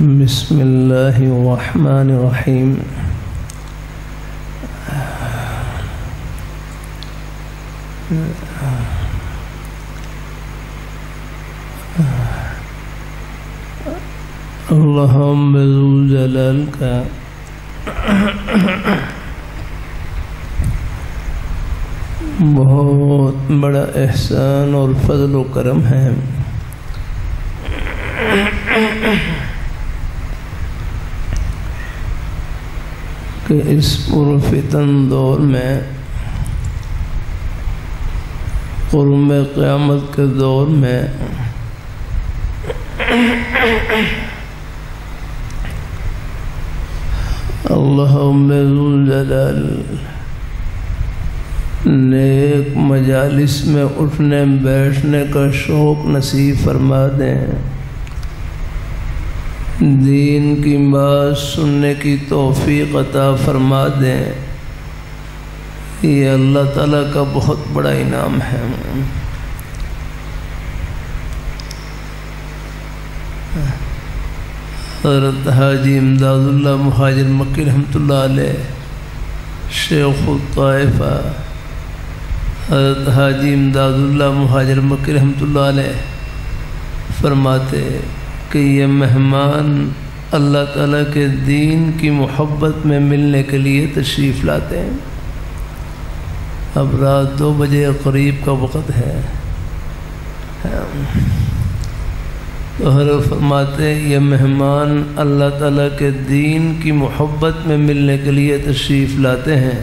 بسم اللہ الرحمن الرحیم۔ اللہم ذو جلال کا بہت بڑا احسان اور فضل و کرم ہے کہ اس پرفتن دور میں، قرب قیامت کے دور میں اللہم ذو جلال نیک مجالس میں اٹھنے بیٹھنے کا شوق نصیب فرما دیں، دین کی بات سننے کی توفیق عطا فرما دیں۔ یہ اللہ تعالیٰ کا بہت بڑا انعام ہے۔ حضرت حاجی امداد اللہ مہاجر مکی رحمۃ اللہ علیہ شیخ الطائفہ، حضرت حاجی امداد اللہ مہاجر مکی رحمۃ اللہ علیہ فرماتے کہ یہ مہمان اللہ تعالیٰ کے دین کی محبت میں ملنے کے لیے تشریف لاتے ہیں۔ اب رات 2 بجے قریب کا وقت ہے، تو حضرت فرماتے یہ مہمان اللہ تعالیٰ کے دین کی محبت میں ملنے کے لیے تشریف لاتے ہیں،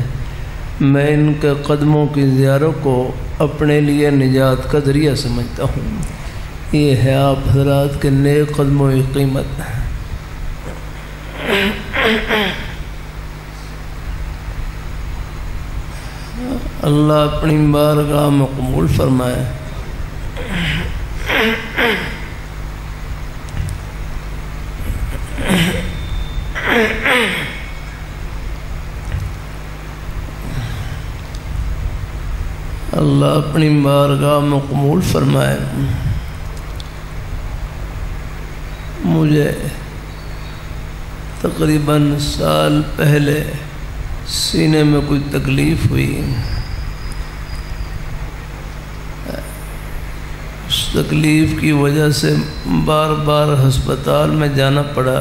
میں ان کے قدموں کی زیارت کو اپنے لیے نجات کا ذریعہ سمجھتا ہوں۔ یہ ہے آپ حضرات کے نیک قدموں کی قیمت۔ اللہ اپنی بارگاہ میں قبول فرمائے۔ اللہ اپنی بارگاہ میں قبول فرمائے۔ مجھے تقریباً سال پہلے سینے میں کوئی تکلیف ہوئی، اس تکلیف کی وجہ سے بار بار ہسپتال میں جانا پڑا۔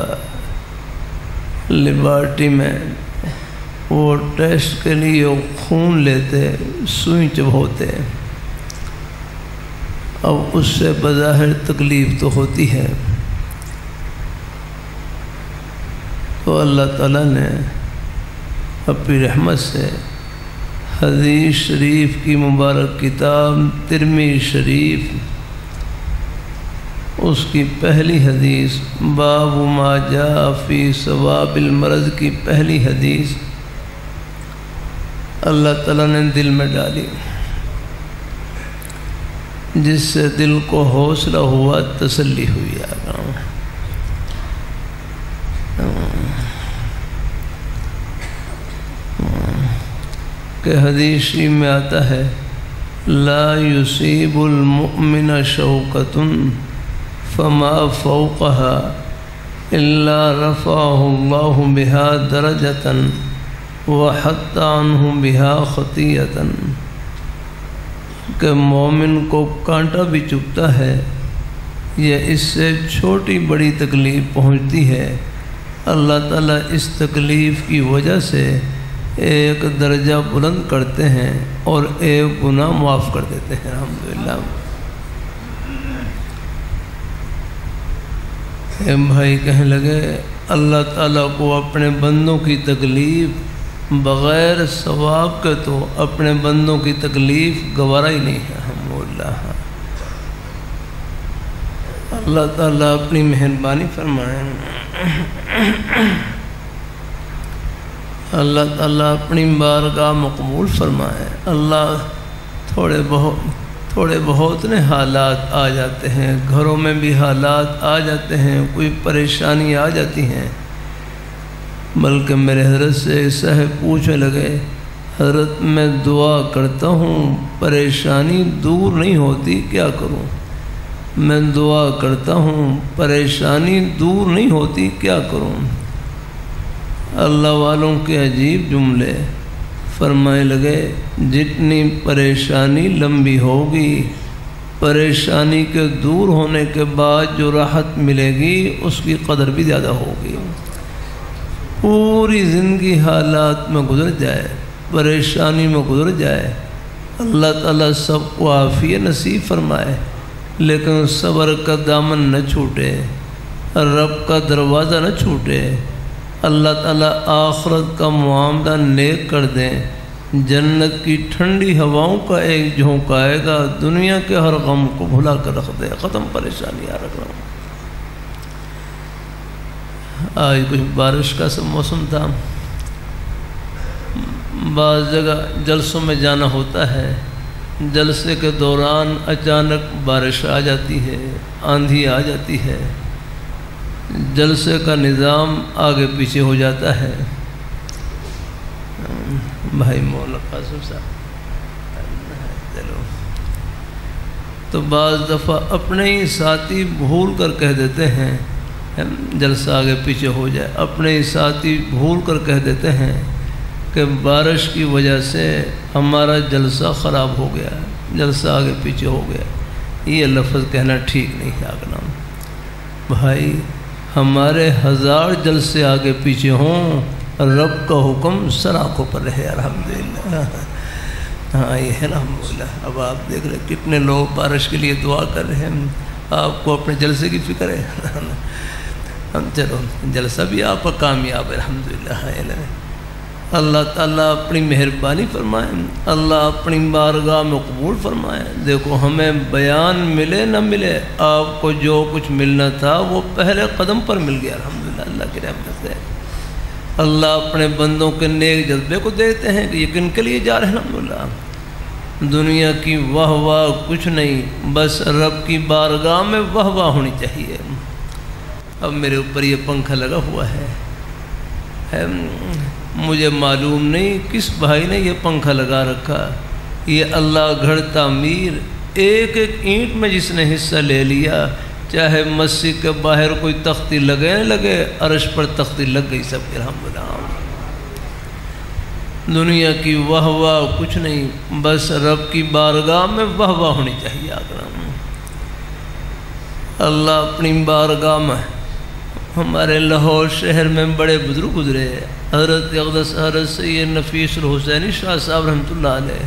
لیبارٹری میں وہ ٹیسٹ کے لیے خون لیتے، سوئی چبھوتے، اب اس سے بظاہر تکلیف تو ہوتی ہے، تو اللہ تعالیٰ نے اپنی رحمت سے حدیث شریف کی مبارک کتاب ترمذی شریف، اس کی پہلی حدیث باب ما جاء فی ثواب المرض کی پہلی حدیث اللہ تعالیٰ نے دل میں ڈالی، جس سے دل کو حوصلہ ہوا، تسلی ہوئی۔ کہ حدیث شریف میں آتا ہے لا یصیب المؤمن شوکۃ فما فوقها الا رفعه اللہ بها درجۃ وحط عنہ بها خطیۃ، کہ مومن کو کانٹا بھی چبھتا ہے یا اس سے چھوٹی بڑی تکلیف پہنچتی ہے، اللہ تعالیٰ اس تکلیف کی وجہ سے ایک درجہ بلند کرتے ہیں اور ایک گناہ معاف کر دیتے ہیں۔ الحمدللہ۔ ایک بھائی کہنے لگے اللہ تعالیٰ کو اپنے بندوں کی تکلیف بغیر ثواب کے تو اپنے بندوں کی تکلیف گوارا ہی نہیں ہے۔ الحمدللہ۔ اللہ تعالیٰ اپنی مہربانی فرمائے، اللہ تعالیٰ اپنی بارگاہ میں قبول فرمائے۔ اللہ تھوڑے بہت نے حالات آ جاتے ہیں، گھروں میں بھی حالات آ جاتے ہیں، کوئی پریشانی آ جاتی ہیں، بلکہ میرے حضرت سے صاحب پوچھنے لگے حضرت میں دعا کرتا ہوں پریشانی دور نہیں ہوتی، کیا کروں؟ میں دعا کرتا ہوں پریشانی دور نہیں ہوتی، کیا کروں؟ اللہ والوں کے عجیب جملے فرمائے لگے، جتنی پریشانی لمبی ہوگی، پریشانی کے دور ہونے کے بعد جو راحت ملے گی اس کی قدر بھی زیادہ ہوگی۔ پوری زندگی حالات میں گزر جائے، پریشانی میں گزر جائے، اللہ تعالیٰ سب کو عافیت نصیب فرمائے، لیکن صبر کا دامن نہ چھوٹے، رب کا دروازہ نہ چھوٹے، اللہ تعالیٰ آخرت کا معاملہ نیک کر دیں، جنت کی ٹھنڈی ہواؤں کا ایک جھونک آئے گا، دنیا کے ہر غم کو بھلا کر رکھ دے، ختم پریشانیاں رکھ رہا ہوں۔ آج کچھ بارش کا سا موسم تھا، بعض جگہ جلسوں میں جانا ہوتا ہے، جلسے کے دوران اچانک بارش آ جاتی ہے، آندھی آ جاتی ہے، جلسے کا نظام آگے پیچھے ہو جاتا ہے۔ بھائی مولانا قاسم صاحب چلو، تو بعض دفعہ اپنے ہی ساتھی بھول کر کہہ دیتے ہیں، جلسہ آگے پیچھے ہو جائے، اپنے ہی ساتھی بھول کر کہہ دیتے ہیں کہ بارش کی وجہ سے ہمارا جلسہ خراب ہو گیا، جلسہ آگے پیچھے ہو گیا۔ یہ لفظ کہنا ٹھیک نہیں ہے اگرام بھائی، ہمارے 1000 جلسے آگے پیچھے ہوں، رب کا حکم سر آنکھوں پر رہے، الحمدللہ۔ ہاں یہ ہے نا الحمدللہ۔ اب آپ دیکھ رہے کتنے لوگ بارش کے لیے دعا کر رہے ہیں، آپ کو اپنے جلسے کی فکر ہے۔ چلو جلسہ بھی آپ کا کامیاب ہے الحمدللہ۔ اللہ تعالیٰ اپنی مہربانی فرمائے، اللہ اپنی بارگاہ میں قبول فرمائے۔ دیکھو ہمیں بیان ملے نہ ملے، آپ کو جو کچھ ملنا تھا وہ پہلے قدم پر مل گیا الحمدللہ، اللہ کی رحمت سے۔ اللہ اپنے بندوں کے نیک جذبے کو دیتے ہیں کہ یہ کن کے لیے جا رہے ہیں الحمدللہ۔ دنیا کی واہ واہ کچھ نہیں، بس رب کی بارگاہ میں واہ واہ ہونی چاہیے۔ اب میرے اوپر یہ پنکھا لگا ہوا ہے، مجھے معلوم نہیں کس بھائی نے یہ پنکھا لگا رکھا، یہ اللہ گھر تعمیر، ایک ایک اینٹ میں جس نے حصہ لے لیا، چاہے مسجد کے باہر کوئی تختی لگے نہ لگے، عرش پر تختی لگ گئی سب الحمدللہ۔ دنیا کی واہ واہ کچھ نہیں، بس رب کی بارگاہ میں واہ واہ ہونی چاہیے اکرام۔ اللہ اپنی بارگاہ میں، ہمارے لاہور شہر میں بڑے بزرگ گزرے، حضرت اقدس حضرت سید نفیس الحسینی شاہ صاحب رحمۃ اللہ علیہ۔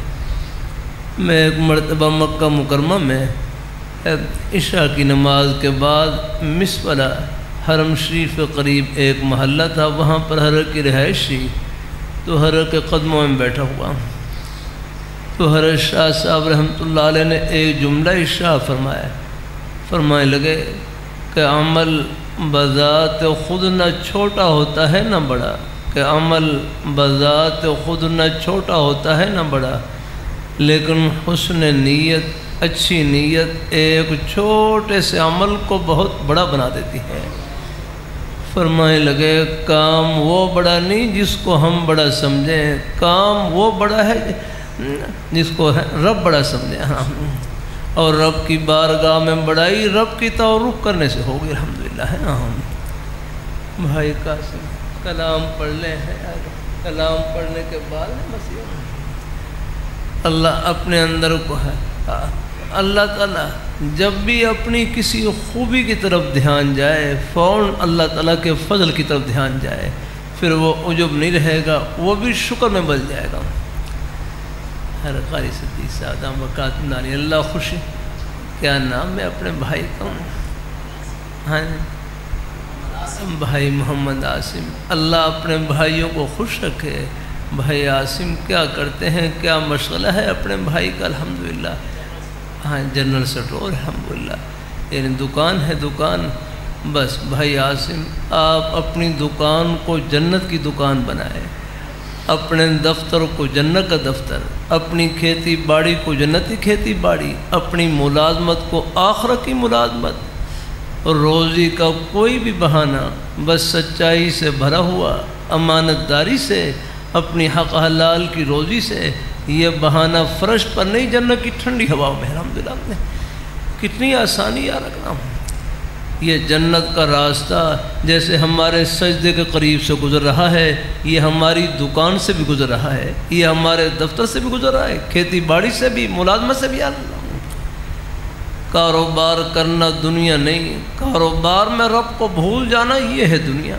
میں ایک مرتبہ مکہ مکرمہ میں عشاء کی نماز کے بعد مسفلہ حرم شریف کے قریب ایک محلہ تھا، وہاں پر حضرت کی رہائش تھی، تو حضرت کے قدموں میں بیٹھا ہوا، تو حضرت شاہ صاحب رحمۃ اللہ علیہ نے ایک جملہ ارشاد فرمایا، فرمائے لگے کہ عمل بذات خود نہ چھوٹا ہوتا ہے نہ بڑا، کہ عمل بذات خود نہ چھوٹا ہوتا ہے نہ بڑا، لیکن حسن نیت، اچھی نیت ایک چھوٹے سے عمل کو بہت بڑا بنا دیتی ہے۔ فرمائے لگے کام وہ بڑا نہیں جس کو ہم بڑا سمجھیں، کام وہ بڑا ہے جس کو رب بڑا سمجھیں، اور رب کی بارگاہ میں بڑائی رب کی تعارف کرنے سے ہوگی الحمدللہ، ہے نا۔ بھائی قاسم کلام پڑھ لیں، کلام پڑھنے کے بعد اللہ اپنے اندر کو ہے، اللہ تعالیٰ جب بھی اپنی کسی خوبی کی طرف دھیان جائے، فوراً اللہ تعالیٰ کے فضل کی طرف دھیان جائے، پھر وہ عجب نہیں رہے گا، وہ بھی شکر میں بل جائے گا۔ ہر قاری صدیق سعدہ وقات ناری اللہ خوشی، کیا نام ہے اپنے بھائی کا؟ ہاں بھائی محمد عاصم، اللہ اپنے بھائیوں کو خوش رکھے۔ بھائی عاصم کیا کرتے ہیں، کیا مشغلہ ہے اپنے بھائی کا الحمدللہ؟ ہاں جنرل سٹور الحمدللہ، یعنی دکان ہے، دکان بس۔ بھائی عاصم آپ اپنی دکان کو جنت کی دکان بنائے، اپنے دفتر کو جنت کا دفتر، اپنی کھیتی باڑی کو جنتی کھیتی باڑی، اپنی ملازمت کو آخرت کی ملازمت، اور روزی کا کوئی بھی بہانہ بس سچائی سے بھرا ہوا، امانت داری سے، اپنی حق حلال کی روزی سے، یہ بہانہ فرش پر نہیں، جنت کی ٹھنڈی ہوا میں الحمدللہ۔ کتنی آسانی یاد رکھنا. یہ جنت کا راستہ جیسے ہمارے سجدے کے قریب سے گزر رہا ہے، یہ ہماری دکان سے بھی گزر رہا ہے، یہ ہمارے دفتر سے بھی گزر رہا ہے، کھیتی باڑی سے بھی، ملازمت سے بھی. کاروبار کرنا دنیا نہیں، کاروبار میں رب کو بھول جانا یہ ہے دنیا.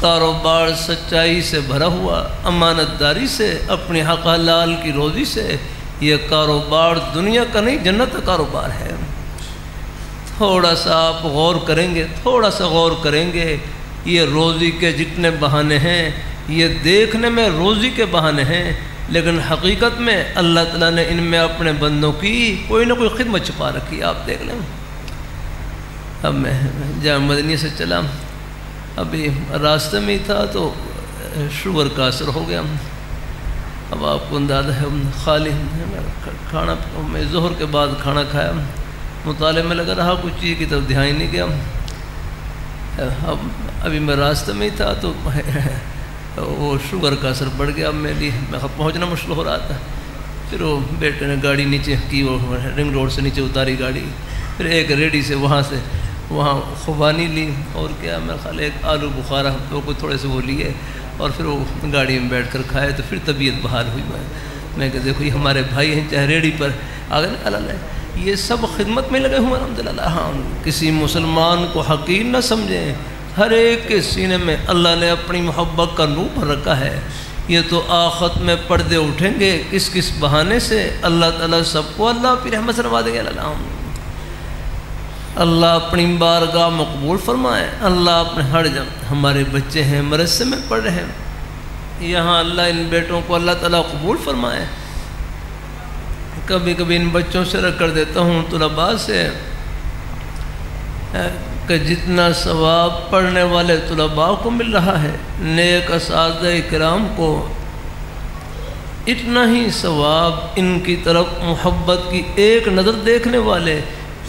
کاروبار سچائی سے بھرا ہوا، امانت داری سے، اپنے حق حلال کی روزی سے، یہ کاروبار دنیا کا نہیں جنت کا کاروبار ہے. تھوڑا سا آپ غور کریں گے، تھوڑا سا غور کریں گے، یہ روزی کے جتنے بہانے ہیں یہ دیکھنے میں روزی کے بہانے ہیں، لیکن حقیقت میں اللہ تعالیٰ نے ان میں اپنے بندوں کی کوئی نہ کوئی خدمت چھپا رکھی. آپ دیکھ لیں. اب میں جامع مدنیہ سے چلا، ابھی راستے میں ہی تھا تو شوگر کا اثر ہو گیا. اب آپ کو اندازہ ہے خالی کھانا، میں ظہر کے بعد کھانا کھایا، مطالعے میں لگا رہا، کچھ چیز کی طرف دھیان ہی نہیں گیا. اب ابھی میں راستے میں ہی تھا تو وہ شوگر کا اثر بڑھ گیا. میں پہنچنا مشکل ہو رہا تھا. پھر وہ بیٹے نے گاڑی نیچے کی، وہ رنگ روڈ سے نیچے اتاری گاڑی، پھر ایک ریڈی سے وہاں خوبانی لی، اور کیا میرا خیال ایک آلو بخارا تو کوئی تھوڑے سے وہ لیے، اور پھر وہ گاڑی میں بیٹھ کر کھائے. تو پھر طبیعت بحال ہوئی. میں کہ دیکھو یہ ہمارے بھائی ہیں، چاہے ریڈی پر آگے اللہ، یہ سب خدمت میں لگے ہوئے الحمدللہ. ہاں، کسی مسلمان کو حقیر نہ سمجھیں، ہر ایک کے سینے میں اللہ نے اپنی محبت کا نور بھر رکھا ہے. یہ تو آخرت میں پردے اٹھیں گے کس کس بہانے سے. اللہ تعالیٰ سب کو اللہ کی رحمت سے نواز دے گا. اللہ اپنی بارگاہ مقبول فرمائے. اللہ اپنے ہر جگہ، ہمارے بچے ہیں مدرسے میں پڑھ رہے ہیں، یہاں اللہ ان بیٹوں کو اللہ تعالیٰ قبول فرمائے. کبھی کبھی ان بچوں سے رکھ کر دیتا ہوں طلباء سے کہ جتنا ثواب پڑھنے والے طلباء کو مل رہا ہے، نیک اساتذہ کرام کو اتنا ہی ثواب ان کی طرف محبت کی ایک نظر دیکھنے والے،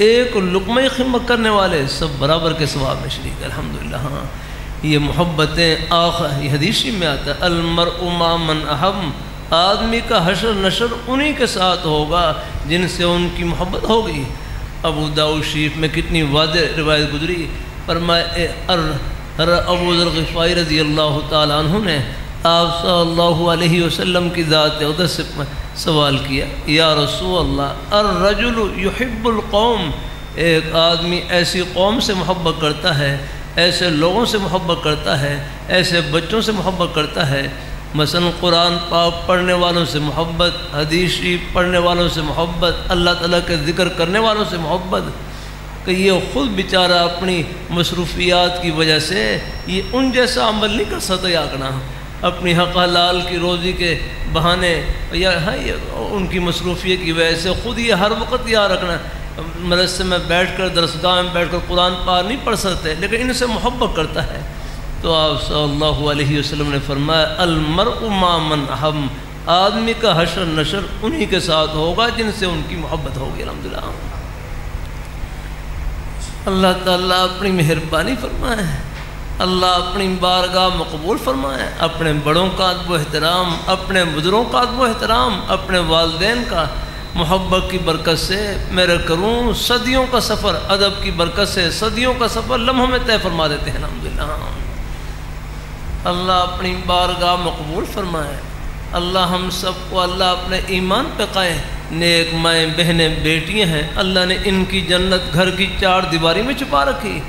ایک لقمہ خدمت کرنے والے سب برابر کے ثواب میں شریک ہے الحمدللہ. ہاں، یہ محبتیں یہ حدیثی میں آتا ہے المرء مع من احب، آدمی کا حشر نشر انہی کے ساتھ ہوگا جن سے ان کی محبت ہوگی. ابو داؤد شریف میں کتنی واضح روایت گزری. فرمائے ابو ذر غفاری رضی اللہ تعالیٰ عنہ نے آپ صلی اللہ علیہ وسلم کی ذات اقدس سے سوال کیا، یا رسول اللہ الرجل یحب القوم، ایک آدمی ایسی قوم سے محبت کرتا ہے، ایسے لوگوں سے محبت کرتا ہے، ایسے بچوں سے محبت کرتا ہے، مثلا قرآن پاک پڑھنے والوں سے محبت، حدیث شریف پڑھنے والوں سے محبت، اللہ تعالیٰ کے ذکر کرنے والوں سے محبت، کہ یہ خود بیچارہ اپنی مصروفیات کی وجہ سے یہ ان جیسا عمل نہیں کر سکتا. یا کرنا اپنی حق حلال کی روزی کے بہانے یا ان کی مصروفیت کی وجہ سے خود یہ ہر وقت یاد رکھنا، مدرسے میں بیٹھ کر درسگاہ میں بیٹھ کر قرآن پاک نہیں پڑھ سکتے، لیکن ان سے محبت کرتا ہے. تو آپ صلی اللہ علیہ وسلم نے فرمایا المرء مع من احب، آدمی کا حشر نشر انہی کے ساتھ ہوگا جن سے ان کی محبت ہوگی. الحمدللہ. اللہ تعالیٰ اپنی مہربانی فرمائے، اللہ اپنی بارگاہ مقبول فرمائے. اپنے بڑوں کا ادب و احترام، اپنے بزرگوں کا ادب و احترام، اپنے والدین کا محبت کی برکت سے میرے کروں صدیوں کا سفر، ادب کی برکت سے صدیوں کا سفر لمحوں میں طے فرما دیتے ہیں. الحمدللہ. اللہ اپنی بارگاہ مقبول فرمائے. اللہ ہم سب کو اللہ اپنے ایمان پہ قائم. نیک مائیں بہنیں بیٹیاں ہیں، اللہ نے ان کی جنت گھر کی 4 دیواری میں چھپا رکھی،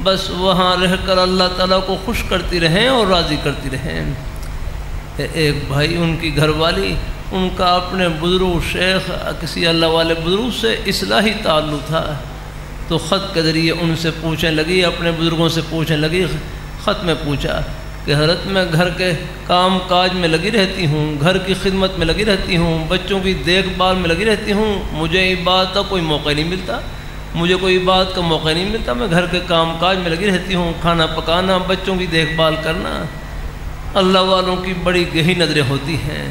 بس وہاں رہ کر اللہ تعالیٰ کو خوش کرتی رہیں اور راضی کرتی رہیں. ایک بھائی، ان کی گھر والی، ان کا اپنے بزرگ شیخ کسی اللہ والے بزرگ سے اصلاحی تعلق تھا، تو خط کے ذریعے ان سے پوچھنے لگی، اپنے بزرگوں سے پوچھنے لگی. خط میں پوچھا کہ حضرت میں گھر کے کام کاج میں لگی رہتی ہوں، گھر کی خدمت میں لگی رہتی ہوں، بچوں کی دیکھ بھال میں لگی رہتی ہوں، مجھے عبادت کا کوئی موقع نہیں ملتا، مجھے کوئی عبادت کا موقع نہیں ملتا، میں گھر کے کام کاج میں لگی رہتی ہوں، کھانا پکانا، بچوں کی دیکھ بھال کرنا. اللہ والوں کی بڑی گہری نظریں ہوتی ہیں.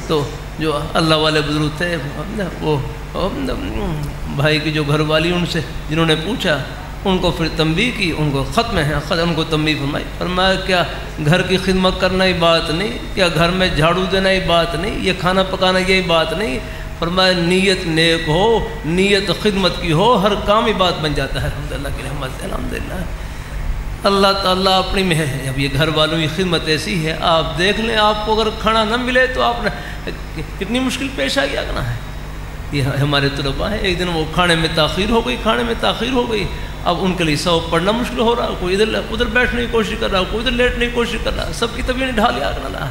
تو جو اللہ والے بزرگ تھے وہ بھائی کی جو گھر والی ان سے جنہوں نے پوچھا، ان کو پھر تنبیہ کی، ان کو خط میں ہے، خط ان کو تنبیہ فرمائی. فرمایا کیا گھر کی خدمت کرنا ہی بات نہیں؟ کیا گھر میں جھاڑو دینا ہی بات نہیں؟ یہ کھانا پکانا یہی بات نہیں؟ فرمایا نیت نیک ہو، نیت خدمت کی ہو، ہر کام ہی بات بن جاتا ہے الحمدللہ کی رحمت سے۔ الحمدللہ اللہ تعالیٰ اپنی میں ہے۔ اب یہ گھر والوں کی خدمت ایسی ہے، آپ دیکھ لیں، آپ کو اگر کھانا نہ ملے تو آپ نے کتنی مشکل پیش آئی کرنا ہے۔ یہ ہمارے طلباء ہیں، ایک دن وہ کھانے میں تاخیر ہو گئی، اب ان کے لیے سبق پڑھنا مشکل ہو رہا، کوئی ادھر بیٹھنے کی کوشش کر رہا، کوئی ادھر لیٹنے کی کوشش کر رہا، سب کی طبیعت ڈھا لیا کرنا۔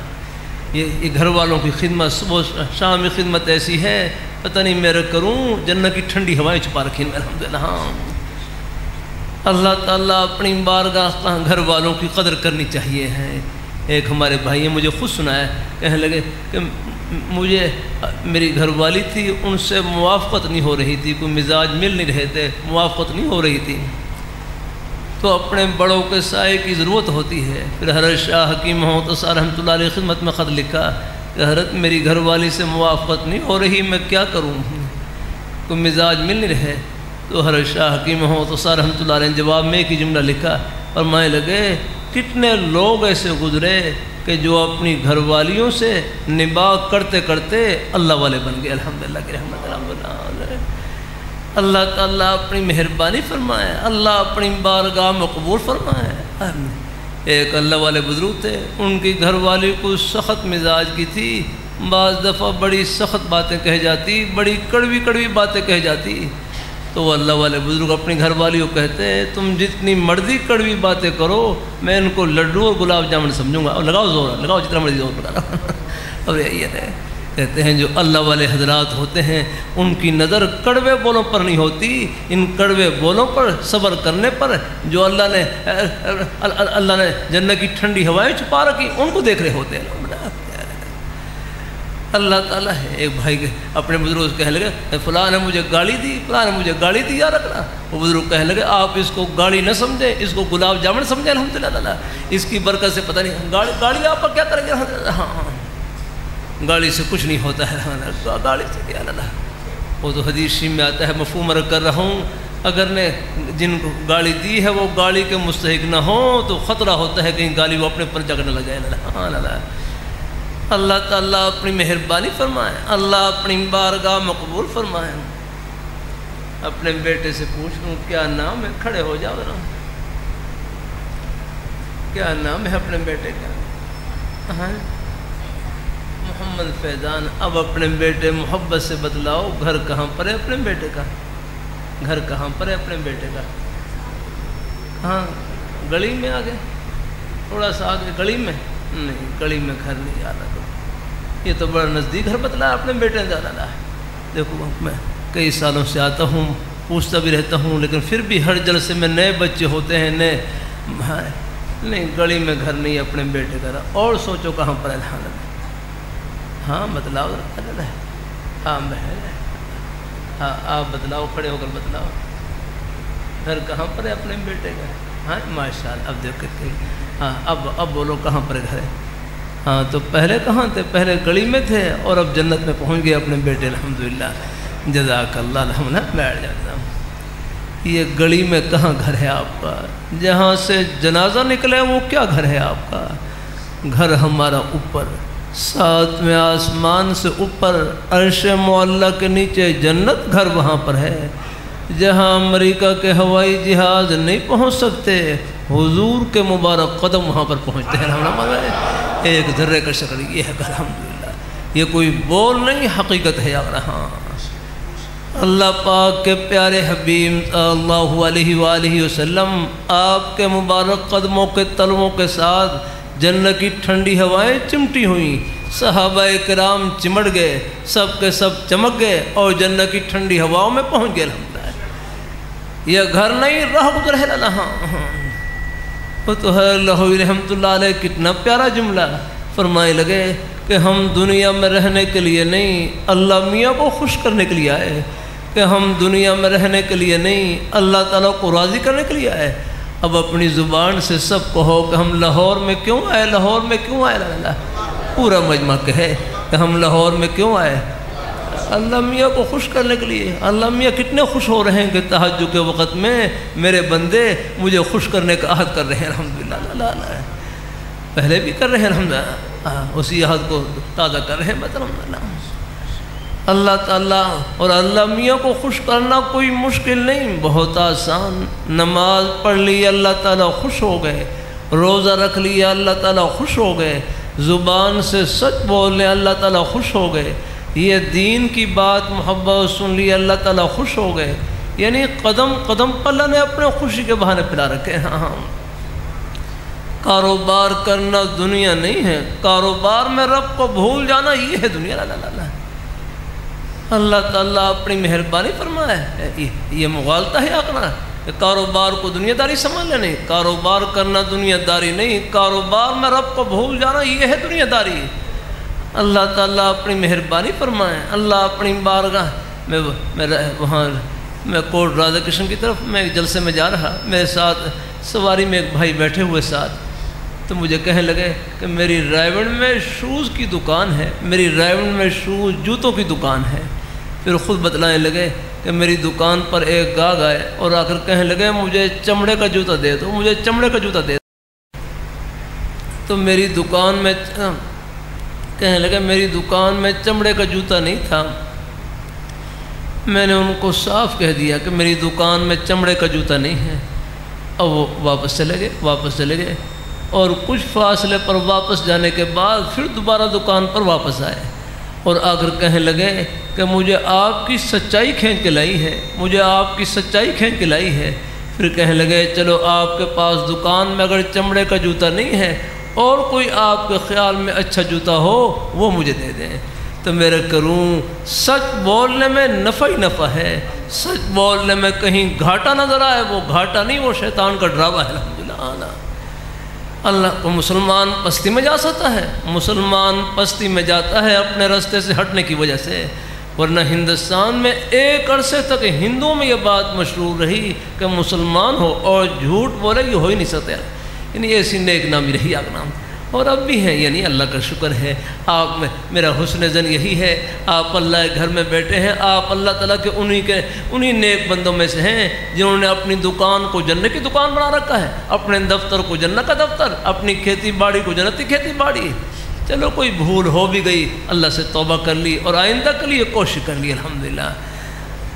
یہ گھر والوں کی خدمت، صبح شام کی خدمت ایسی ہے، پتہ نہیں میرا کروں جنت کی ٹھنڈی ہوائیں چھپا رکھی ہیں الحمدللہ۔ ہاں اللہ تعالیٰ اپنی بارگاہ گھر والوں کی قدر کرنی چاہیے ہے۔ ایک ہمارے بھائی ہیں، مجھے خود سنایا، کہنے لگے کہ مجھے میری گھر والی تھی، ان سے موافقت نہیں ہو رہی تھی، کوئی مزاج مل نہیں رہے تھے، موافقت نہیں ہو رہی تھی، تو اپنے بڑوں کے سائے کی ضرورت ہوتی ہے۔ پھر حضرت شاہ حکیم محمد صاحب رحمۃ اللہ علیہ خدمت میں خط لکھا کہ حضرت میری گھر والی سے موافقت نہیں ہو رہی، میں کیا کروں، کوئی مزاج مل نہیں رہے۔ تو حضرت شاہ حکیم محمد صاحب رحمۃ اللہ علیہ نے جواب میں ایک ہی جملہ لکھا، فرمانے لگے کتنے لوگ ایسے گزرے کہ جو اپنی گھر والیوں سے نباہ کرتے کرتے اللہ والے بن گئے الحمدللہ کی رحمت۔ اللہ تعالیٰ اپنی مہربانی فرمائے، اللہ اپنی بارگاہ میں قبول فرمائے۔ ایک اللہ والے بزرگ تھے، ان کی گھر والی کو سخت مزاج کی تھی، بعض دفعہ بڑی سخت باتیں کہہ جاتی، بڑی کڑوی کڑوی باتیں کہہ جاتی، تو وہ اللہ والے بزرگ اپنی گھر والی کو کہتے تم جتنی مرضی کڑوی باتیں کرو، میں ان کو لڈو اور گلاب جامن سمجھوں گا، اور لگاؤ زور، لگاؤ جتنا مرضی زور لگانا۔ اور یہ ہے کہتے ہیں جو اللہ والے حضرات ہوتے ہیں ان کی نظر کڑوے بولوں پر نہیں ہوتی، ان کڑوے بولوں پر صبر کرنے پر جو اللہ نے جنت کی ٹھنڈی ہوائیں چھپا رکھی ان کو دیکھ رہے ہوتے ہیں۔ اللہ تعالیٰ ہے۔ ایک بھائی کے اپنے بزرگ کہنے لگے فلاں نے مجھے گالی دی، فلاں نے مجھے گالی دی یا رکھنا، وہ بزرگ کہنے لگے آپ اس کو گالی نہ سمجھیں، اس کو گلاب جامن سمجھیں الحمدللہ تعالیٰ، اس کی برکت سے پتہ نہیں گالی آپ پر کیا کریں گے۔ ہاں گالی سے کچھ نہیں ہوتا ہے، گالی سے کیا اللہ، وہ تو حدیث میں آتا ہے، مفہوم رکھ کر رہا ہوں، اگر نے جن کو گالی دی ہے وہ گالی کے مستحق نہ ہوں تو خطرہ ہوتا ہے کہیں گالی وہ اپنے پر جگنے لگ جائے۔ اللہ تعالیٰ اپنی مہربانی فرمائے، اللہ اپنی بارگاہ میں قبول فرمائے۔ اپنے بیٹے سے پوچھ لوں کیا نام ہے، کھڑے ہو جاؤ ذرا، کیا نام ہے اپنے بیٹے کا؟ محمد فیضان۔ اب اپنے بیٹے محبت سے بتلاؤ گھر کہاں پر ہے اپنے بیٹے کا، گھر کہاں پر ہے اپنے بیٹے کا؟ ہاں گلی میں آگے، تھوڑا سا آگے گلی میں؟ نہیں گلی میں گھر نہیں جانا، یہ تو بڑا نزدیک گھر بتلایا اپنے بیٹے نے جانا ہے۔ دیکھو میں کئی سالوں سے آتا ہوں، پوچھتا بھی رہتا ہوں، لیکن پھر بھی ہر جلسے میں نئے بچے ہوتے ہیں نئے، نہیں گلی میں گھر نہیں اپنے بیٹے کا، اور سوچو کہاں پر ہے؟ ہاں بتلاؤ، ہاں محل ہے، ہاں آپ بتلاؤ، کھڑے ہو کر بتلاؤ گھر کہاں پر ہے اپنے بیٹے کا؟ ہاں ماشاء اللہ، اب دیکھ کے ہاں اب بولو کہاں پر گھر ہے؟ ہاں تو پہلے کہاں تھے؟ پہلے گلی میں تھے اور اب جنت میں پہنچ گئے اپنے بیٹے الحمدللہ، جزاک اللہ الحمدللہ۔ بیٹھ جاتا ہوں، یہ گلی میں کہاں گھر ہے آپ کا؟ جہاں سے جنازہ نکلے وہ کیا گھر ہے آپ کا؟ گھر ہمارا اوپر، ساتویں آسمان سے اوپر، عرش معلی کے نیچے جنت، گھر وہاں پر ہے جہاں امریکہ کے ہوائی جہاز نہیں پہنچ سکتے، حضور کے مبارک قدم وہاں پر پہنچتے ہیں۔ ایک ذرے کا شکل یہ ہے الحمدللہ، یہ کوئی بول نہیں، حقیقت ہے یار۔ ہاں اللہ پاک کے پیارے حبیب صلی اللہ علیہ وآلہ وسلم آپ کے مبارک قدموں کے تلووں کے ساتھ جنت کی ٹھنڈی ہوائیں چمٹی ہوئیں، صحابہ کرام چمٹ گئے، سب کے سب چمک گئے اور جنت کی ٹھنڈی ہواؤں میں پہنچ گئے الحمدللہ۔ یہ گھر نہیں راہ گزر ہے اللہ۔ وہ تو ہے اللہ رحمۃ اللہ علیہ، کتنا پیارا جملہ فرمائے لگے کہ ہم دنیا میں رہنے کے لیے نہیں، اللہ میاں کو خوش کرنے کے لیے آئے، کہ ہم دنیا میں رہنے کے لیے نہیں، اللہ تعالیٰ کو راضی کرنے کے لیے آئے۔ اب اپنی زبان سے سب کہو کہ ہم لاہور میں کیوں آئے، لاہور میں کیوں آئے، پورا مجمع کہے کہ ہم لاہور میں کیوں آئے، اللہ میاں کو خوش کرنے کے لیے۔ اللہ میاں کتنے خوش ہو رہے ہیں کہ تہجد کے وقت میں میرے بندے مجھے خوش کرنے کا عہد کر رہے ہیں الحمدللہ، پہلے بھی کر رہے ہیں الحمدللہ، اسی عہد کو تازہ کر رہے ہیں الحمدللہ۔ اللہ تعالیٰ اور اللہ میاں کو خوش کرنا کوئی مشکل نہیں، بہت آسان۔ نماز پڑھ لی اللہ تعالیٰ خوش ہو گئے، روزہ رکھ لیا اللہ تعالیٰ خوش ہو گئے، زبان سے سچ بولنے اللہ تعالیٰ خوش ہو گئے، یہ دین کی بات محبت سن لی اللہ تعالیٰ خوش ہو گئے۔ یعنی قدم قدم پر اللہ نے اپنے خوشی کے بہانے پلا رکھے ہیں۔ ہاں کاروبار کرنا دنیا نہیں ہے، کاروبار میں رب کو بھول جانا یہ ہے دنیا۔ اللہ تعالیٰ اپنی مہربانی فرمائے، یہ مغالطہ ہے آقنا کہ کاروبار کو دنیا داری سمجھ لینے، کاروبار کرنا دنیا داری نہیں، کاروبار میں رب کو بھول جانا یہ ہے دنیا داری۔ اللہ تعالیٰ اپنی مہربانی فرمائے۔ اللہ اپنی بارگاہ میں وہاں میں کوٹ رادھا کرشن کی طرف میں ایک جلسے میں جا رہا، میرے ساتھ سواری میں ایک بھائی بیٹھے ہوئے ساتھ، تو مجھے کہنے لگے کہ میری رائے میں شوز کی دکان ہے، میری رائے میں شوز جوتوں کی دکان ہے۔ پھر خود بتلانے لگے کہ میری دکان پر ایک گاہک آئے اور آ کر کہنے لگے مجھے چمڑے کا جوتا دے دو، مجھے چمڑے کا جوتا دے دو۔ تو میری دکان میں کہنے لگے میری دکان میں چمڑے کا جوتا نہیں تھا۔ میں نے ان کو صاف کہہ دیا کہ میری دکان میں چمڑے کا جوتا نہیں ہے۔ اب وہ واپس چلے گئے اور کچھ فاصلے پر واپس جانے کے بعد پھر دوبارہ دکان پر واپس آئے اور آ کر کہنے لگے کہ مجھے آپ کی سچائی کھینچ کے لائی ہے، مجھے آپ کی سچائی کھینچ کے لائی ہے۔ پھر کہنے لگے چلو آپ کے پاس دکان میں اگر چمڑے کا جوتا نہیں ہے اور کوئی آپ کے خیال میں اچھا جوتا ہو وہ مجھے دے دیں۔ تو میرے کروں سچ بولنے میں نفع ہی نفع ہے، سچ بولنے میں کہیں گھاٹا نظر آئے وہ گھاٹا نہیں، وہ شیطان کا ڈراوا ہے۔ الحمدللہ اللہ کو مسلمان پستی میں جا سکتا ہے، مسلمان پستی میں جاتا ہے اپنے راستے سے ہٹنے کی وجہ سے، ورنہ ہندوستان میں ایک عرصے تک ہندوؤں میں یہ بات مشہور رہی کہ مسلمان ہو اور جھوٹ بولے یہ ہو ہی نہیں سکتے، یعنی ایسی نیک نامی رہی آپ نام، اور اب بھی ہیں۔ یعنی اللہ کا شکر ہے، آپ میں میرا حسن زن یہی ہے، آپ اللہ کے گھر میں بیٹھے ہیں، آپ اللہ تعالیٰ کے انہی نیک بندوں میں سے ہیں جنہوں نے اپنی دکان کو جنت کی دکان بنا رکھا ہے، اپنے دفتر کو جنت کا دفتر، اپنی کھیتی باڑی کو جنت کی کھیتی باڑی۔ چلو کوئی بھول ہو بھی گئی اللہ سے توبہ کر لی اور آئندہ کے لیے کوشش کر لی۔ الحمدللہ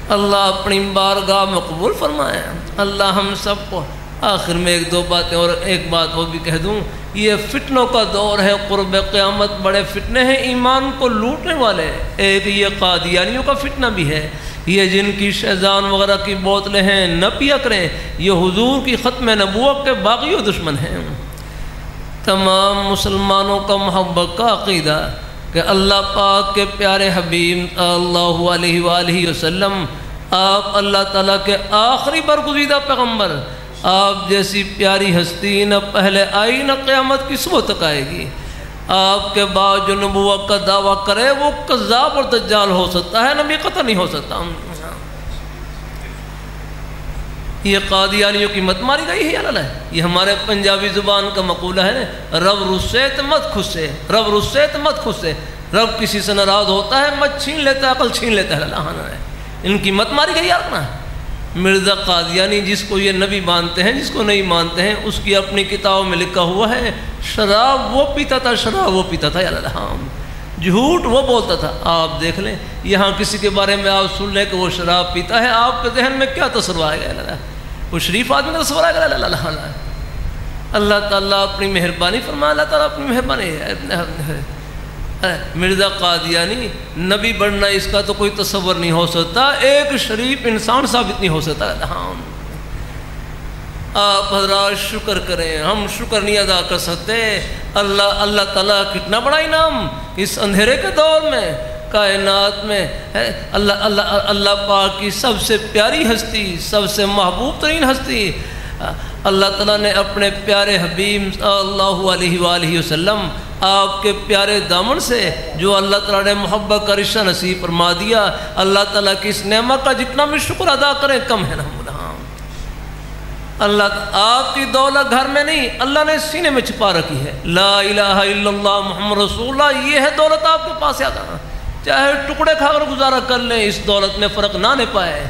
اللہ اپنی بارگاہ میں قبول فرمائے۔ اللہ ہم سب کو آخر میں ایک دو باتیں اور ایک بات اور بھی کہہ دوں، یہ فتنوں کا دور ہے، قرب قیامت بڑے فتنے ہیں ایمان کو لوٹنے والے۔ ایک یہ قادیانیوں کا فتنہ بھی ہے، یہ جن کی شیزان وغیرہ کی بوتلیں ہیں نہ پیا کریں، یہ حضور کی ختم نبوت کے باغی و دشمن ہیں۔ تمام مسلمانوں کا محبت کا عقیدہ کہ اللہ پاک کے پیارے حبیب صلی اللہ علیہ وآلہ وسلم، آپ اللہ تعالیٰ کے آخری برگزیدہ پیغمبر، آپ جیسی پیاری ہستی نہ پہلے آئی نہ قیامت کی صبح تک آئے گی۔ آپ کے بعد جو نبوت کا دعویٰ کرے وہ کذاب اور دجال ہو سکتا ہے، نبی قطع نہیں ہو سکتا۔ یہ قادیانیوں کی مت ماری گئی ہے اللہ، یہ ہمارے پنجابی زبان کا مقولہ ہے، رب رسے تو مت خسے، رب رسے تو مت خسے۔ رب کسی سے ناراض ہوتا ہے مت چھین لیتا ہے، عقل چھین لیتا ہے اللہ نے۔ ان کی مت ماری گئی ہے۔ مرزا قادیانی جس کو یہ نبی مانتے ہیں، جس کو نہیں مانتے ہیں، اس کی اپنی کتابوں میں لکھا ہوا ہے شراب وہ پیتا تھا، شراب وہ پیتا تھا، جھوٹ وہ بولتا تھا۔ آپ دیکھ لیں یہاں کسی کے بارے میں آپ سن لیں کہ وہ شراب پیتا ہے، آپ کے ذہن میں کیا تصور آئے گا؟ وہ شریف آدمی کا تصور آئے گا؟ اللہ تعالیٰ اپنی مہربانی فرمائے، اللہ تعالیٰ اپنی مہربانی ہے۔ مرزا قادیانی نبی بننا اس کا تو کوئی تصور نہیں ہو سکتا، ایک شریف انسان ثابت نہیں ہو سکتا۔ آپ حضرات شکر کریں، ہم شکر نہیں ادا کر سکتے۔ اللہ تعالیٰ کتنا بڑا انعام اس اندھیرے کے دور میں، کائنات میں ہے۔ اللہ پاک کی سب سے پیاری ہستی، سب سے محبوب ترین ہستی، اللہ تعالیٰ نے اپنے پیارے حبیب صلی اللہ علیہ وآلہ وسلم آپ کے پیارے دامن سے جو اللہ تعالیٰ نے محبت کا رشتہ نصیب فرما دیا، اللہ تعالیٰ کی اس نعمت کا جتنا بھی شکر ادا کریں کم ہے۔ اللہ آپ کی دولت گھر میں نہیں، اللہ نے سینے میں چھپا رکھی ہے۔ لا الہ الا اللہ محمد رسول اللہ، یہ ہے دولت آپ کے پاس یاد آنا، چاہے ٹکڑے کھا کر گزارا کر لیں، اس دولت میں فرق نہ پائے۔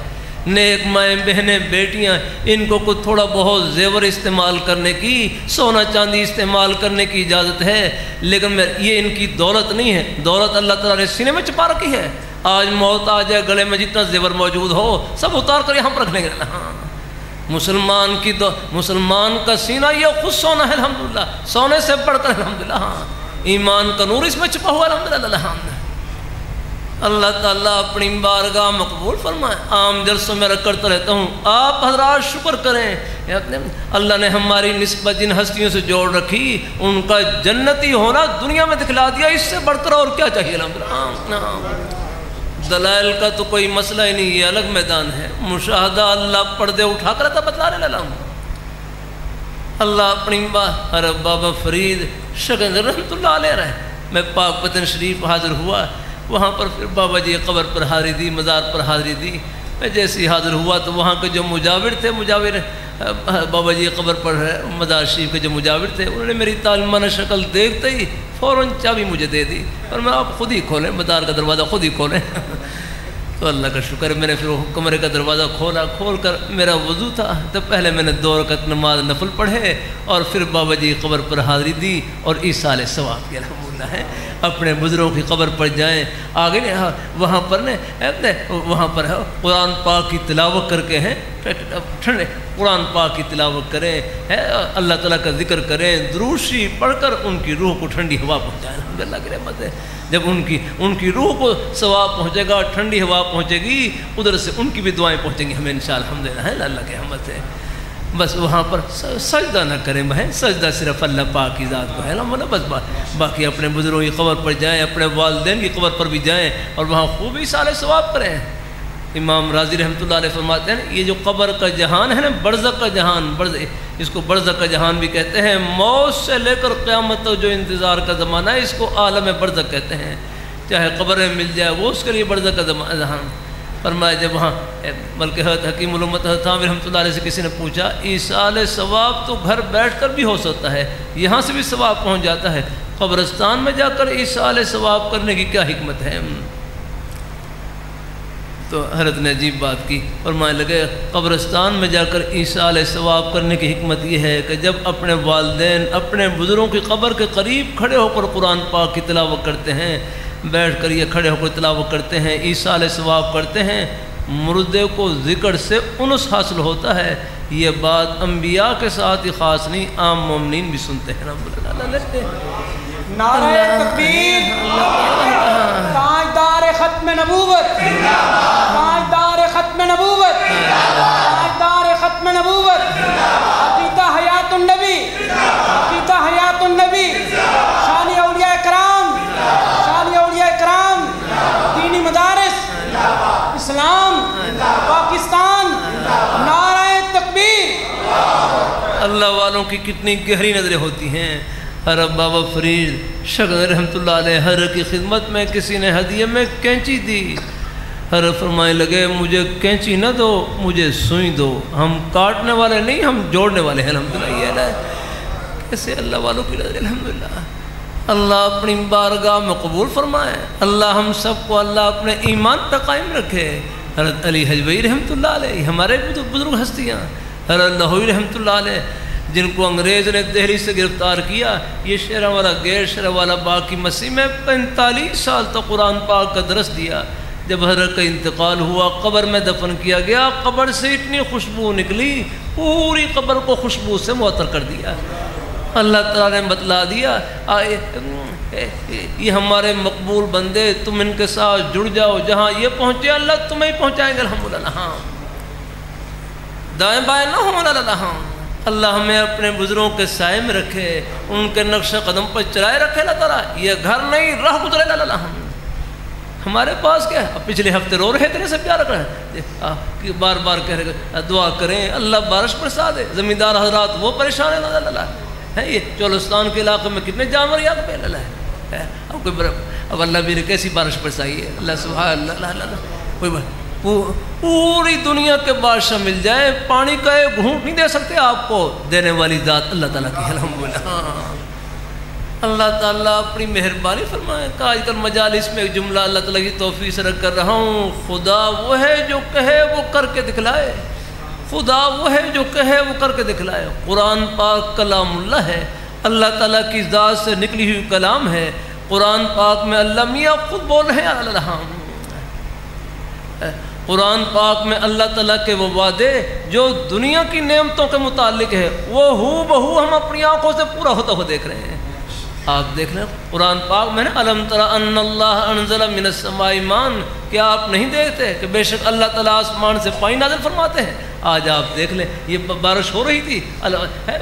نیک مائیں بہنیں بیٹیاں، ان کو کچھ تھوڑا بہت زیور استعمال کرنے کی، سونا چاندی استعمال کرنے کی اجازت ہے، لیکن یہ ان کی دولت نہیں ہے۔ دولت اللہ تعالیٰ نے سینے میں چھپا رکھی ہے۔ آج موت آ جائے گلے میں جتنا زیور موجود ہو سب اتار کر یہاں پر رکھ لیں گے. ہاں مسلمان کا سینہ یہ خود سونا ہے الحمدللہ، سونے سے بڑھ کر الحمدللہ. ہاں ایمان کا نور اس میں چھپا ہوا الحمدللہ. اللہ تعالیٰ اپنی بارگاہ مقبول فرمائے. عام جلسوں میں رکھ کرتا رہتا ہوں، آپ حضرات شکر کریں. اللہ نے ہماری نسبت جن ہستیوں سے جوڑ رکھی ان کا جنتی ہونا دنیا میں دکھلا دیا، اس سے بڑھ کر اور کیا چاہیے الحمدللہ. دلائل کا تو کوئی مسئلہ ہی نہیں، یہ الگ میدان ہے. مشاہدہ اللہ پردے اٹھا کر تھا بتلا رہے لم. اللہ اپنی بابا فرید شگن رحمۃ اللہ علیہ رہے. میں پاک پتن شریف حاضر ہوا، وہاں پر پھر بابا جی قبر پر حاضری دی، مزار پر حاضری دی. میں جیسے ہی حاضر ہوا تو وہاں کے جو مجاور تھے، مجاور بابا جی قبر پر مزار شریف کے جو مجاور تھے، انہوں نے میری تعلیمانہ شکل دیکھتے ہی فوراً چابی مجھے دے دی اور میں آپ خود ہی کھولیں، مزار کا دروازہ خود ہی کھولیں. تو اللہ کا شکر ہے، میں نے پھر کمرے کا دروازہ کھولا. کھول کر میرا وضو تھا تو پہلے میں نے 2 رکعت نماز نفل پڑھے اور پھر بابا جی قبر پر حاضری دی اور ایصال ثواب کیا الحمدللہ ہے. اپنے بزرگوں کی قبر پر جائیں، آگے وہاں پر وہاں پر قرآن پاک کی تلاوت کر کے ہیں ٹھنڈے قرآن پاک کی تلاوت کریں، اللہ تعالیٰ کا ذکر کریں، درود شریف پڑھ کر ان کی روح کو ٹھنڈی ہوا پہنچائیں. الحمدللہ کی رحمت ہے. جب ان کی روح کو ثواب پہنچے گا، ٹھنڈی ہوا پہنچے گی، ادھر سے ان کی بھی دعائیں پہنچیں گی ہمیں انشاءاللہ. الحمدللہ ہے اللہ کی رحمت ہے. بس وہاں پر سجدہ نہ کریں بہن، سجدہ صرف اللہ پاک کی ذات کو ہے الحمدللہ. بس باقی اپنے بزرگوں کی قبر پر جائیں، اپنے والدین کی قبر پر بھی جائیں اور وہاں خوب ایصال ثواب کریں. امام راضی رحمۃ اللہ علیہ فرماتے ہیں یہ جو قبر کا جہان ہے نا، برزخ کا جہان، اس کو برزخ کا جہان بھی کہتے ہیں. موت سے لے کر قیامت تک جو انتظار کا زمانہ ہے اس کو عالم برزخ کہتے ہیں. چاہے قبریں مل جائے وہ اس کے لیے برزخ کا جہان. فرمایا جب وہاں بلکہ حکیم الامت تھانوی رحمۃ اللہ علیہ سے کسی نے پوچھا ایصال ثواب تو گھر بیٹھ کر بھی ہو سکتا ہے، یہاں سے بھی ثواب پہنچ جاتا ہے، قبرستان میں جا کر ایصال ثواب کرنے کی کیا حکمت ہے؟ تو حضرت نے عجیب بات کی، فرمانے لگے قبرستان میں جا کر ایصال ثواب کرنے کی حکمت یہ ہے کہ جب اپنے والدین اپنے بزرگوں کی قبر کے قریب کھڑے ہو کر قرآن پاک کی تلاوت کرتے ہیں، بیٹھ کر یہ کھڑے ہو کر تلاوت کرتے ہیں، ایصال ثواب کرتے ہیں، مردے کو ذکر سے انس حاصل ہوتا ہے. یہ بات انبیاء کے ساتھ ہی خاص نہیں، عام مومنین بھی سنتے ہیں. نعرہ تکبیر، تاجدار ختم نبوت، تاجدار ختم نبوت، تاجدار ختم نبوت، عقیدہ حیات النبی، عقیدہ حیات النبی، شان اولیاء کرام، شان اولیاء کرام، دینی مدارس اسلام پاکستان. نعرہ تکبیر. اللہ والوں کی کتنی گہری نظریں ہوتی ہیں. حضرت بابا فرید شگن رحمۃ اللہ علیہ حضرت کی خدمت میں کسی نے ہدیے میں کینچی دی. حضرت فرمانے لگے مجھے کینچی نہ دو، مجھے سوئی دو، ہم کاٹنے والے نہیں، ہم جوڑنے والے ہیں. الحمدللہ یہ ہے کیسے اللہ والوں کی نظر. الحمدللہ اللہ اپنی بارگاہ میں قبول فرمائے. اللہ ہم سب کو اللہ اپنے ایمان پہ قائم رکھے. حضرت علی حجوی رحمۃ اللہ علیہ ہمارے بزرگ ہستیاں، حضرت لاہوری رحمۃ اللہ علیہ جن کو انگریز نے دہلی سے گرفتار کیا، یہ شیرہ والا غیر شیرہ والا باقی مسیح میں 45 سال تک قرآن پاک کا درس دیا. جب حضرت کا انتقال ہوا قبر میں دفن کیا گیا، قبر سے اتنی خوشبو نکلی پوری قبر کو خوشبو سے معطر کر دیا. اللہ تعالیٰ نے بتلا دیا یہ ہمارے مقبول بندے، تم ان کے ساتھ جڑ جاؤ، جہاں یہ پہنچے اللہ تمہیں پہنچائیں گے. الحمدللہ ہاں دائیں بائیں نہ ہوں. ہاں اللہ ہمیں اپنے بزرگوں کے سائے میں رکھے، ان کے نقش قدم پر چلائے رکھے. اللہ تعالیٰ یہ گھر نہیں راہ گزرے. اللہ ہمارے پاس کیا ہے؟ پچھلے ہفتے رو رہے تھے سب پیار رکھ رہے ہیں، بار بار کہہ رہے دعا کریں اللہ بارش برسا دے. زمیندار حضرات وہ پریشان ہیں. اللہ ہے یہ چولستان کے علاقے میں کتنے جانور یاد پہ اللہ ہے. اب اللہ بھی کیسی بارش برسائی ہے. اللہ سبحان اللہ. اللہ کوئی پوری دنیا کے بادشاہ مل جائے، پانی کا ایک گھونٹ نہیں دے سکتے آپ کو. دینے والی ذات اللہ تعالیٰ کی. الحمدللہ اللہ تعالیٰ اپنی مہربانی فرمائے. کہ آج کل مجالس میں ایک جملہ اللہ تعالیٰ کی توفیق سے رکھ کر رہا ہوں، خدا وہ ہے جو کہے وہ کر کے دکھلائے. خدا وہ ہے جو کہے وہ کر کے دکھلائے. قرآن پاک کلام اللہ ہے، اللہ تعالیٰ کی ذات سے نکلی ہوئی کلام ہے. قرآن پاک میں اللہ میاں خود بول رہے ہیں. اللہ قرآن پاک میں اللہ تعالیٰ کے وہ وعدے جو دنیا کی نعمتوں کے متعلق ہے وہ ہو بہو ہم اپنی آنکھوں سے پورا ہوتا ہوا دیکھ رہے ہیں. آپ دیکھ لیں قرآن پاک میں نا الم تر ان اللہ انزل من السماء ماء، کیا آپ نہیں دیکھتے کہ بے شک اللہ تعالیٰ آسمان سے پانی نازل فرماتے ہیں. آج آپ دیکھ لیں یہ بارش ہو رہی تھی،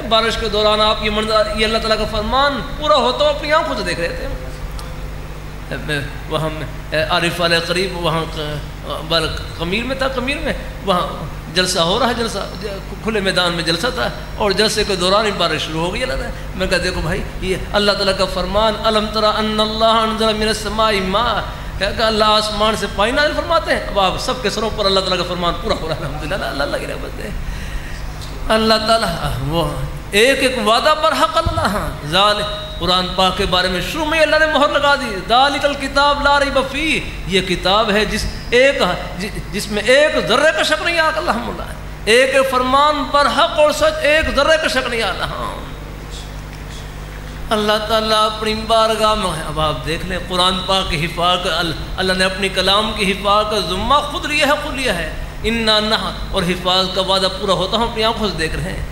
بارش کے دوران آپ یہ منظر، یہ اللہ تعالیٰ کا فرمان پورا ہوتا ہوا اپنی آنکھوں سے دیکھ رہے تھے. وہاں عارف علیہ قریب وہاں قمیر میں تھا، قمیر میں وہاں جلسہ ہو رہا ہے، جلسہ کھلے میدان میں جلسہ تھا، اور جلسے کے دوران ہی بارش شروع ہو گئی. میں کہا دیکھو بھائی یہ اللہ تعالیٰ کا فرمان الم تر ان اللہ انزل من السماء ماء، کہ اللہ آسمان سے پانی نازل فرماتے ہیں. اب آپ سب کے سروں پر اللہ تعالیٰ کا فرمان پورا ہو رہا ہے. الحمدللہ اللہ کی رحمت ہے. اللہ تعالیٰ وہ ایک ایک وعدہ پر حق اللہ. قرآن پاک کے بارے میں شروع میں اللہ نے مہر لگا دی، ذالک الکتاب لا ریب فیہ، یہ کتاب ہے جس میں ایک ذرے کا شک نہیں آ اللہ، ایک فرمان پر حق اور سچ، ایک ذرے کا شک نہیں آ رہا. اللہ تعالیٰ اپنی بارگاہ میں ہے. اب آپ دیکھ لیں قرآن پاک کی حفاظت، اللہ نے اپنی کلام کی حفاظت کا ذمہ خود لیا ہے. اور حفاظت کا وعدہ پورا ہوتا ہم اپنی آنکھوں سے دیکھ رہے ہیں.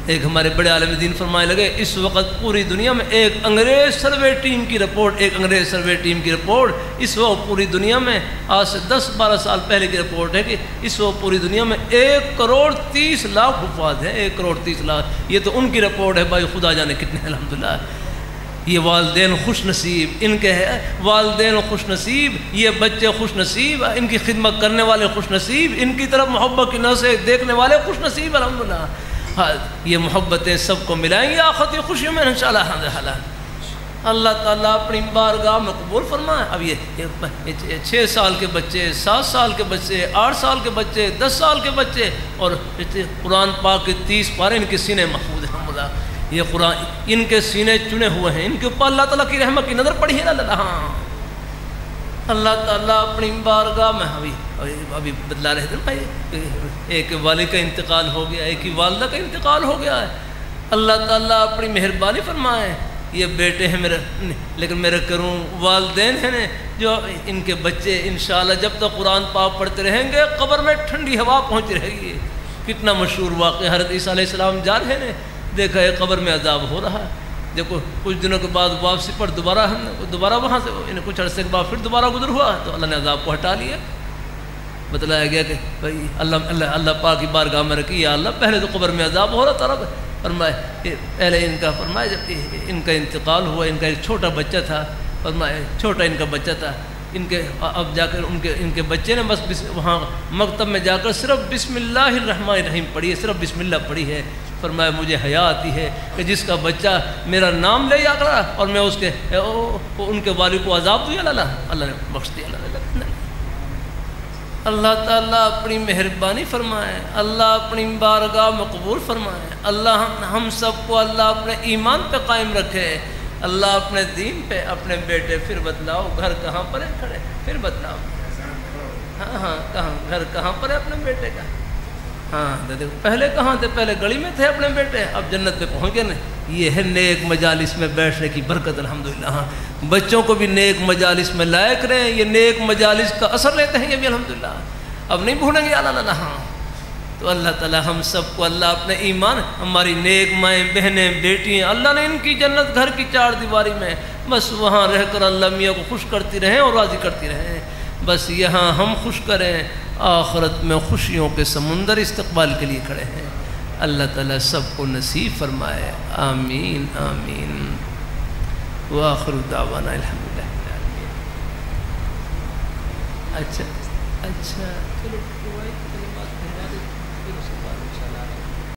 ایک ہمارے بڑے عالم دین فرمائے لگے اس وقت پوری دنیا میں ایک انگریز سروے ٹیم کی رپورٹ اس وقت پوری دنیا میں آج سے 10-12 سال پہلے کی رپورٹ ہے کہ اس وقت پوری دنیا میں 1,30,00,000 حفاظ ہیں. 1,30,00,000 یہ تو ان کی رپورٹ ہے بھائی، خدا جانے کتنے. الحمدللہ یہ والدین خوش نصیب، ان کے ہے والدین خوش نصیب، یہ بچے خوش نصیب، ان کی خدمت کرنے والے خوش نصیب، ان کی طرف محبت کی نظر سے دیکھنے والے خوش نصیب. الحمدللہ یہ محبتیں سب کو ملائیں گی آخرت کی خوشیوں میں انشاءاللہ. اللہ تعالیٰ اپنی بارگاہ میں قبول فرمائے. اب یہ 6 سال کے بچے، 7 سال کے بچے، 8 سال کے بچے، 10 سال کے بچے، اور قرآن پاک کے 30 پارے ان کے سینے محفوظ ہیں. یہ قرآن ان کے سینے چنے ہوئے ہیں، ان کے اوپر اللہ تعالیٰ کی رحمت کی نظر پڑی ہے. اللہ تعالیٰ اپنی بارگاہ میں ابھی بدلا رہے تھے بھائی، ایک والد کا انتقال ہو گیا، ایک ہی والدہ کا انتقال ہو گیا ہے. اللہ تعالیٰ اپنی مہربانی فرمائے. یہ بیٹے ہیں میرے، لیکن میرے کروں والدین ہیں جو ان کے بچے انشاءاللہ جب تک قرآن پاک پڑھتے رہیں گے قبر میں ٹھنڈی ہوا پہنچ رہے گی. کتنا مشہور واقعہ، حضرت عیسیٰ علیہ السلام جا رہے ہیں، دیکھا ہے قبر میں عذاب ہو رہا ہے. دیکھو کچھ دنوں کے بعد واپسی پر دوبارہ وہاں سے کچھ عرصے کے بعد پھر دوبارہ گزر ہوا تو اللہ نے عذاب کو ہٹا لیا. بتلایا گیا کہ بھائی اللہ پاک کی بارگاہ میں رکھی، یا اللہ پہلے تو قبر میں عذاب ہو رہا تھا، رب فرمائے پہلے ان کا فرمایا جب ان کا انتقال ہوا، ان کا ایک چھوٹا بچہ تھا، فرمایا چھوٹا ان کا بچہ تھا، ان کے اب جا کر ان کے بچے نے بس وہاں مکتب میں جا کر صرف بسم اللہ الرحمن الرحیم پڑھی ہے، صرف بسم اللہ پڑھی ہے. فرمایا مجھے حیا آتی ہے کہ جس کا بچہ میرا نام لے جا کر اور میں اس کے ان کے والد کو عذاب دیا، اللہ نے بخش دیا. اللہ تعالیٰ اپنی مہربانی فرمائے، اللہ اپنی بارگاہ میں قبول فرمائے. اللہ ہم سب کو اللہ اپنے ایمان پہ قائم رکھے. اللہ اپنے دین پہ. اپنے بیٹے پھر بتلاؤ گھر کہاں پر ہے کھڑے، پھر بتلاؤ ہاں کہاں گھر کہاں پر ہے اپنے بیٹے کا. دیکھو پہلے کہاں تھے، پہلے گلی میں تھے اپنے بیٹے، اب جنت پہ پہنچ گئے نا. یہ ہے نیک مجالس میں بیٹھنے کی برکت. الحمدللہ بچوں کو بھی نیک مجالس میں لائق رہے. یہ نیک مجالس کا اثر لیتے ہیں یہ بھی الحمدللہ. اب نہیں بھولیں گے اللہ. تو اللہ تعالی ہم سب کو اللہ اپنے ایمان، ہماری نیک مائیں بہنیں بیٹیاں، اللہ نے ان کی جنت گھر کی 4 دیواری میں بس وہاں رہ کر اللہ میاں کو خوش کرتی رہیں اور راضی کرتی رہیں. بس یہاں ہم خوش کریں، آخرت میں خوشیوں کے سمندر استقبال کے لیے کھڑے ہیں. اللہ تعالیٰ سب کو نصیب فرمائے. آمین آمین. وآخر دعوانا الحمدللہ. اچھا چلو